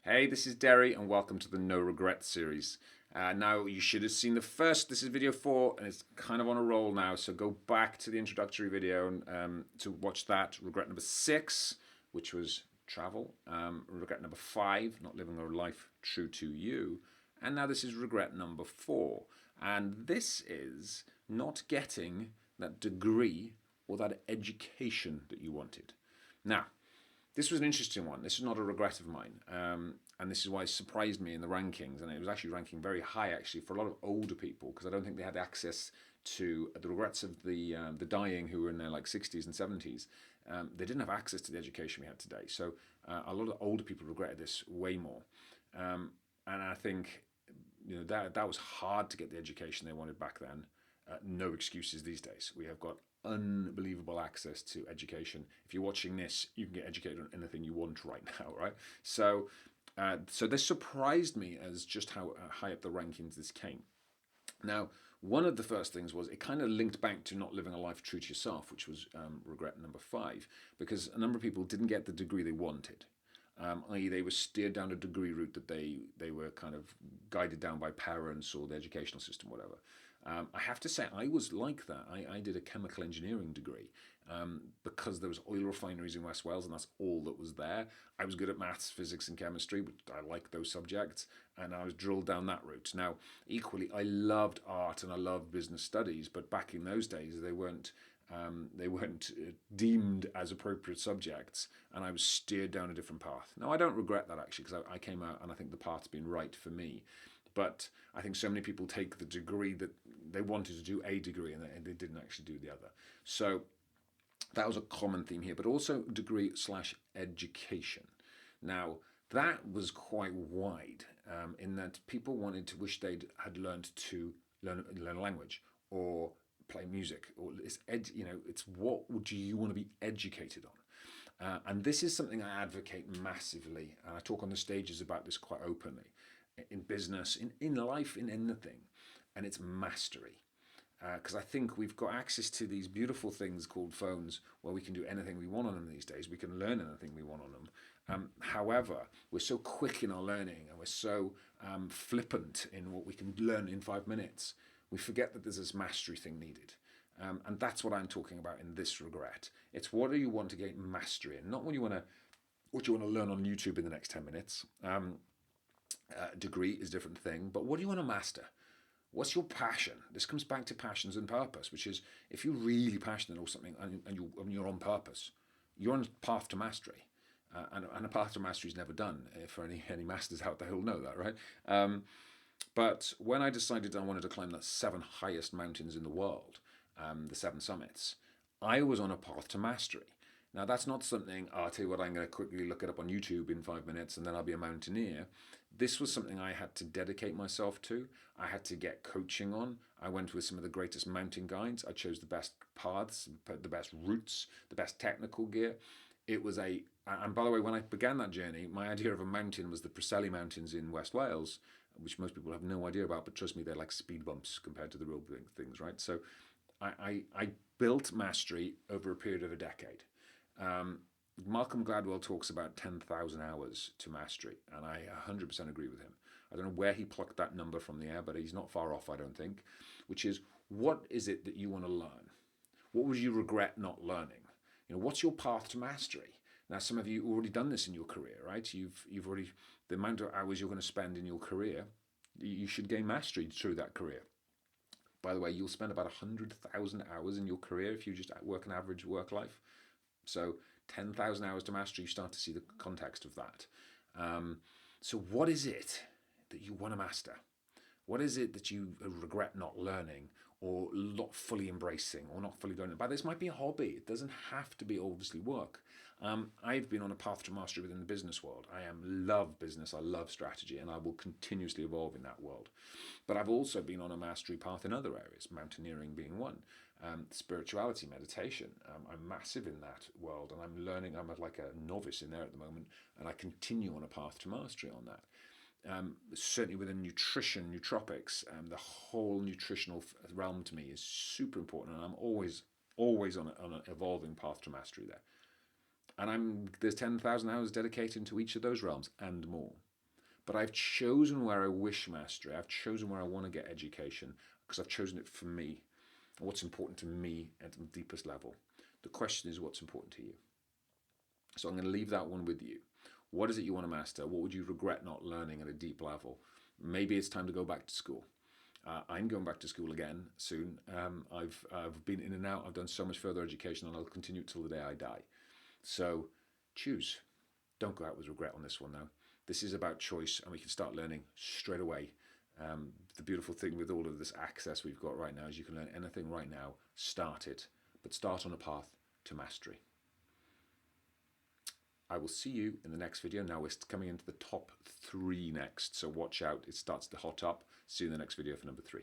Hey, this is Deri, and welcome to the No Regret series. Now, you should have seen the first. This is video 4, and it's kind of on a roll now. So go back to the introductory video to watch that. Regret number 6, which was travel. Regret number 5, not living a life true to you. And now this is regret number 4. And this is not getting that degree or that education that you wanted. Now, this was an interesting one. This is not a regret of mine. And this is why it surprised me in the rankings. And it was actually ranking very high, actually, for a lot of older people, because I don't think they had access to the regrets of the dying who were in their like 60s and 70s. They didn't have access to the education we had today. So a lot of older people regretted this way more. And I think that was hard to get the education they wanted back then. No excuses these days. We have got unbelievable access to education. If you're watching this, you can get educated on anything you want right now, right? So this surprised me as just how high up the rankings this came. Now, one of the first things was it kind of linked back to not living a life true to yourself, which was regret number 5, because a number of people didn't get the degree they wanted. I.e., they were steered down a degree route that they were kind of guided down by parents or the educational system, whatever. I have to say, I was like that. I did a chemical engineering degree because there was oil refineries in West Wales, and that's all that was there. I was good at maths, physics, and chemistry, but I liked those subjects, and I was drilled down that route. Now, equally, I loved art and I loved business studies, but back in those days, they weren't deemed as appropriate subjects, and I was steered down a different path. Now, I don't regret that actually, because I came out and I think the path's been right for me. But I think so many people take the degree that they wanted to do a degree and they didn't actually do the other. So that was a common theme here, but also degree slash education. Now, that was quite wide in that people wanted to wish they'd had learned to learn a language or play music, or it's what would you want to be educated on. And this is something I advocate massively, and I talk on the stages about this quite openly in business, in life, in anything, and it's mastery. Because I think we've got access to these beautiful things called phones where we can do anything we want on them these days. We can learn anything we want on them. However, we're so quick in our learning and we're so flippant in what we can learn in 5 minutes. We forget that there's this mastery thing needed. And that's what I'm talking about in this regret. It's what do you want to gain mastery in, not what you want to learn on YouTube in the next 10 minutes. Degree is a different thing, but what do you want to master? What's your passion? This comes back to passions and purpose, which is if you're really passionate or something and you're on purpose, you're on a path to mastery. And a path to mastery is never done. For any masters out there who'll know that, right? But when I decided I wanted to climb the 7 highest mountains in the world, the 7 summits, I was on a path to mastery. Now, that's not something, I'll tell you what, I'm going to quickly look it up on YouTube in 5 minutes and then I'll be a mountaineer. This was something I had to dedicate myself to. I had to get coaching on. I went with some of the greatest mountain guides. I chose the best paths, the best routes, the best technical gear. And by the way, when I began that journey, my idea of a mountain was the Preseli Mountains in West Wales, which most people have no idea about, but trust me, they're like speed bumps compared to the real things, right? So I built mastery over a period of a decade. Malcolm Gladwell talks about 10,000 hours to mastery, and I 100% agree with him. I don't know where he plucked that number from the air, but he's not far off, I don't think, which is, what is it that you want to learn? What would you regret not learning? What's your path to mastery? Now, some of you already done this in your career, right? You've already, the amount of hours you're going to spend in your career, you should gain mastery through that career. By the way, you'll spend about 100,000 hours in your career if you just work an average work life. So 10,000 hours to mastery, you start to see the context of that. So what is it that you want to master? What is it that you regret not learning or not fully embracing or not fully learning? But this might be a hobby. It doesn't have to be obviously work. I've been on a path to mastery within the business world. I love business, I love strategy, and I will continuously evolve in that world. But I've also been on a mastery path in other areas, mountaineering being one. Spirituality, meditation. I'm massive in that world, and I'm learning. I'm like a novice in there at the moment, and I continue on a path to mastery on that. Certainly within nutrition, nootropics, the whole nutritional realm to me is super important, and I'm always on an evolving path to mastery there. And there's 10,000 hours dedicated to each of those realms and more. But I've chosen where I wish mastery. I've chosen where I want to get education because I've chosen it for me. What's important to me at the deepest level. The question is what's important to you. So I'm going to leave that one with you. What is it you want to master? What would you regret not learning at a deep level? Maybe it's time to go back to school. I'm going back to school again soon. I've been in and out. I've done so much further education, and I'll continue till the day I die. So choose. Don't go out with regret on this one now. This is about choice, and we can start learning straight away. The beautiful thing with all of this access we've got right now is you can learn anything right now. Start it, but start on a path to mastery. I will see you in the next video. Now we're coming into the top 3 next, so watch out. It starts to hot up. See you in the next video for number 3.